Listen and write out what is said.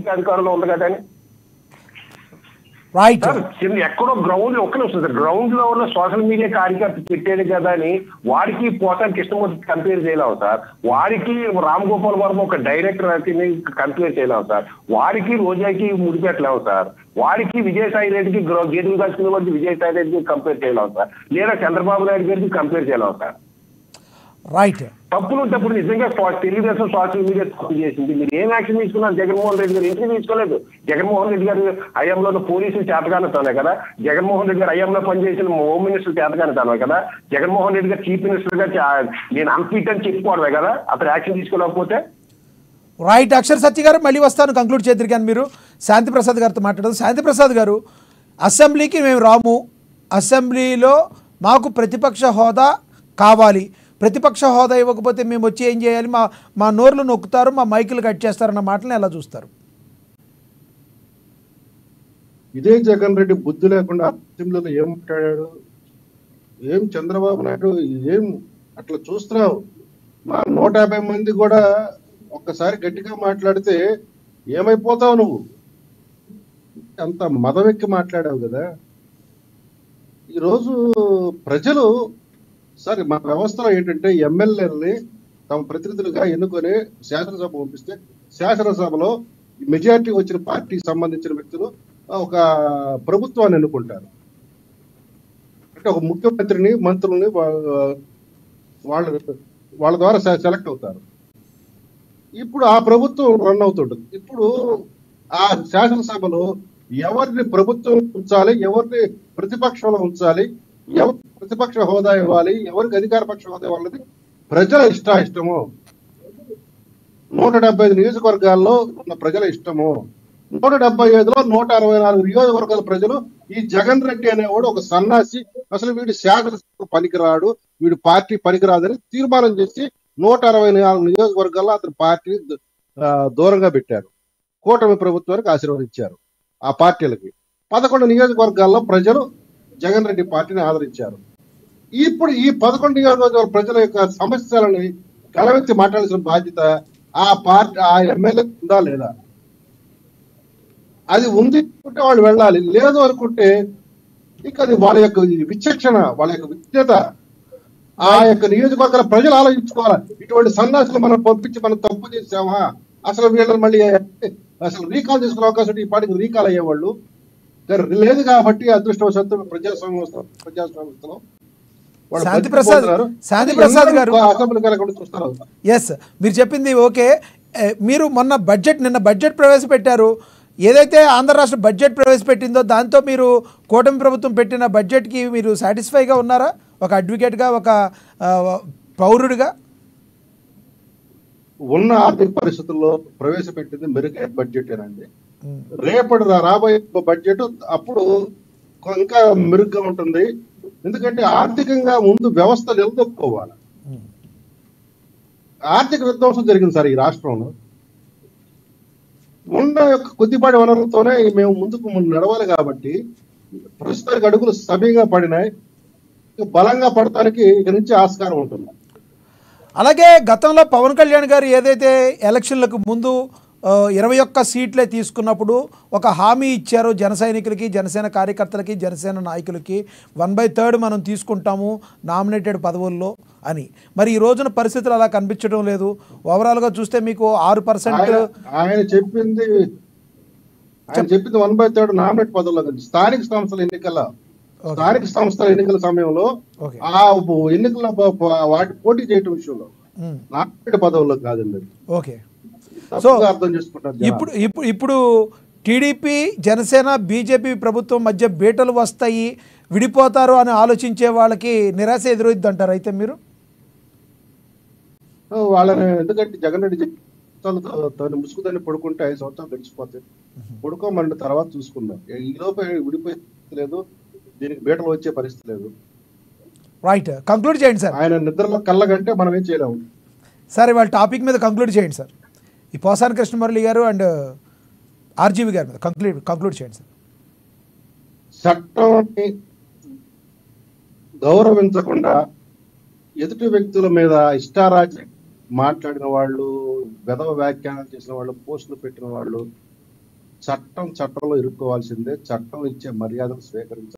YCP అధికారంలో ఉంది కదా అని. రైట్ కింద ఎక్కడో గ్రౌండ్ లో ఒక్క నిమిషం సార్, గ్రౌండ్ లో ఉన్న సోషల్ మీడియా కార్యకర్త పెట్టేది కదా అని వాడికి పోసాని కృష్ణమూర్తి కంపేర్ చేయలేము సార్, వాడికి రామ్ గోపాల్ వర్మ ఒక డైరెక్టర్ కంపేర్ చేయలేము సార్, వాడికి రోజాకి ముడిపెట్టలేము సార్, వాడికి విజయసాయి రెడ్డికి గేదెలు కాల్చుకునే వాడికి విజయసాయి రెడ్డికి కంపేర్ చేయలేము సార్, లేదా చంద్రబాబు నాయుడు గారికి కంపేర్ చేయలేము సార్. రైట్ తప్పులు ఉంటప్పుడు నిజంగా తెలుగుదేశం సోషల్ మీడియా తప్పు చేసింది, మీరు ఏం యాక్షన్ తీసుకున్నారు? జగన్మోహన్ రెడ్డి గారు ఎందుకు తీసుకోలేదు? జగన్మోహన్ రెడ్డి గారు హయాంలో పోలీసులు చేతగానే కదా, జగన్మోహన్ రెడ్డి గారు హయాంలో పనిచేసిన హోమ్ మినిస్టర్ చేతగానే కదా, జగన్మోహన్ రెడ్డి గారు చీఫ్ మినిస్టర్ గా నేను అన్ఫిట్ అని చెప్పుకోవడమే కదా అతను యాక్షన్ తీసుకోలేకపోతే. రైట్ అక్షర్ సత్య గారు మళ్ళీ వస్తాను, కంక్లూడ్ చేద్దరు కానీ మీరు శాంతి ప్రసాద్ గారితో మాట్లాడదు. శాంతి ప్రసాద్ గారు, అసెంబ్లీకి మేము రాము, అసెంబ్లీలో మాకు ప్రతిపక్ష హోదా కావాలి, ప్రతిపక్ష హోదా ఇవ్వకపోతే మేము వచ్చి ఏం చేయాలి, మా నోర్లు నొక్కుతారు, మా మైకులు కట్ చేస్తారన్న మాటలను ఎలా చూస్తారు? ఇదే జగన్ రెడ్డి బుద్ధి లేకుండా అసెంబ్లీలో ఏం మాట్లాడాడు, ఏం చంద్రబాబు నాయుడు ఏం అట్లా చూస్తున్నావు? మా 150 మంది కూడా ఒక్కసారి గట్టిగా మాట్లాడితే ఏమైపోతావు నువ్వు? అంత మదవెక్కి మాట్లాడావు కదా. ఈరోజు ప్రజలు సరే మా వ్యవస్థలో ఏంటంటే ఎమ్మెల్యేలని తమ ప్రతినిధులుగా ఎన్నుకొని శాసనసభ పంపిస్తే శాసనసభలో మెజారిటీ వచ్చిన పార్టీకి సంబంధించిన వ్యక్తులు ఒక ప్రభుత్వాన్ని ఎన్నుకుంటారు. అంటే ఒక ముఖ్యమంత్రిని మంత్రుల్ని వాళ్ళ ద్వారా సెలెక్ట్ అవుతారు. ఇప్పుడు ఆ ప్రభుత్వం రన్ అవుతుంటుంది. ఇప్పుడు ఆ శాసనసభలో ఎవరిని ప్రభుత్వం ఉంచాలి, ఎవరిని ప్రతిపక్షంలో ఉంచాలి, ఎవరు ప్రతిపక్ష హోదా ఇవ్వాలి, ఎవరికి అధికార పక్ష హోదా ఇవ్వాలనేది ప్రజల ఇష్టము. 175 నియోజకవర్గాల్లో ఉన్న ప్రజల ఇష్టము. 175లో 164 నియోజకవర్గాల ప్రజలు ఈ జగన్ రెడ్డి అనేవాడు ఒక సన్నాసి, అసలు వీడు శాసనసభ పనికిరాడు, వీడు పార్టీ పనికిరాదని తీర్మానం చేసి 164 నియోజకవర్గాల్లో అతని పార్టీ దూరంగా పెట్టారు. కూటమి ప్రభుత్వానికి ఆశీర్వదించారు. ఆ పార్టీలకి 11 నియోజకవర్గాల్లో ప్రజలు జగన్ రెడ్డి పార్టీని ఆదరించారు. ఇప్పుడు ఈ 11 నియోజకవర్గాల ప్రజల యొక్క సమస్యలని కలవెత్తి మాట్లాడాల్సిన బాధ్యత ఆ పార్టీ ఆ ఎమ్మెల్యే ఉందా లేదా? అది ఉంది అనుకుంటే వాళ్ళు వెళ్ళాలి, లేదు అనుకుంటే ఇక అది వాళ్ళ యొక్క విచక్షణ, వాళ్ళ యొక్క విజ్ఞత, ఆ యొక్క నియోజకవర్గాల ప్రజలు ఆలోచించుకోవాలి. ఇటువంటి సన్నాసులు మనం పంపించి మనం తప్పు చేసామా, అసలు వీళ్ళని మళ్ళీ అసలు రీకాల్ చేసుకునే అవకాశం ఈ పార్టీకి రీకాల్ అయ్యేవాళ్ళు లేదు. కాబట్టి అదృష్టవశాత్తు ప్రజాస్వామ్యంలో శాంతి ప్రసాద్ గారు ఎస్ మీరు చెప్పింది ఓకే. మీరు నిన్న బడ్జెట్ ప్రవేశపెట్టారు, ఏదైతే ఆంధ్ర రాష్ట్ర బడ్జెట్ ప్రవేశపెట్టిందో దాంతో మీరు కూటమి ప్రభుత్వం పెట్టిన బడ్జెట్కి మీరు సాటిస్ఫైగా ఉన్నారా? ఒక అడ్వకేట్గా, ఒక పౌరుడిగా. ఉన్న ఆర్థిక పరిస్థితుల్లో ప్రవేశపెట్టింది మెరుగైన బడ్జెటేనండి. రేపటి రాబోయే బడ్జెట్ అప్పుడు ఇంకా మెరుగ్గా ఉంటుంది. ఎందుకంటే ఆర్థికంగా ముందు వ్యవస్థ నిలదొక్కుకోవాలి. ఆర్థిక విధ్వంసం జరిగింది సార్ ఈ రాష్ట్రంలో. ఉన్న యొక్క కొద్దిపాటి వనరులతోనే మేము ముందుకు నడవాలి. కాబట్టి ప్రస్తుతానికి అడుగులు సభ్యంగా పడినాయి, బలంగా పడటానికి ఇక నుంచి ఆస్కారం ఉంటుంది. అలాగే గతంలో పవన్ కళ్యాణ్ గారు ఏదైతే ఎలక్షన్లకు ముందు 21 సీట్లే తీసుకున్నప్పుడు ఒక హామీ ఇచ్చారు జన సైనికులకి, జనసేన కార్యకర్తలకి, జనసేన నాయకులకి 1/3 మనం తీసుకుంటాము నామినేటెడ్ పదవుల్లో అని. మరి ఈ రోజున పరిస్థితులు అలా కనిపించడం లేదు. ఓవరాల్గా చూస్తే మీకు 6% ఆయన చెప్పింది 1/3 నామినేట్ పదవుల్లో. స్థానిక సంస్థల ఎన్నికల సమయంలో ఆ ఎన్నికల వాటి పోటీ చేయటం విషయంలో నామినేట్ పదవుల్లో కాదండి. ఓకే, సో ఇప్పుడు టీడీపీ, జనసేన, బీజేపీ ప్రభుత్వం మధ్య బీటలు వస్తాయి, విడిపోతారు అని ఆలోచించే వాళ్ళకి నిరాశ ఎదురవుద్ది అంటారు అయితే మీరు? వాళ్ళని ఎందుకంటే జగన్ రెడ్డి తను ముసుగుదని పడుకుంటే 5 సంవత్సరాలు గడిచిపోతాయి. పడుకోమన్న తర్వాత చూసుకుందాం. ఈ లోపే విడిపోయే లేదు, దీనికి బీటలు వచ్చే పరిస్థితి లేదు. రైట్, కంక్లూడ్ చేయండి సార్. ఆయన నిద్రలో కళ్ళగంటే మనం ఏం చేయలేము. సార్ ఇవాళ టాపిక్ మీద కంక్లూడ్ చేయండి సార్. ఈ పోసాని కృష్ణమురళి గారు అండ్ ఆర్జీవి గారి మీద కంక్లూడ్ చేయండి సార్. చట్టాన్ని గౌరవించకుండా ఎదుటి వ్యక్తుల మీద ఇష్టారాజ్యం మాట్లాడిన వాళ్ళు, వెధవ వ్యాఖ్యానాలు చేసిన వాళ్ళు, పోస్టులు పెట్టిన వాళ్ళు, చట్టంలో ఇరుక్కోవాల్సిందే, చట్టం ఇచ్చే మర్యాదను స్వీకరించాలి.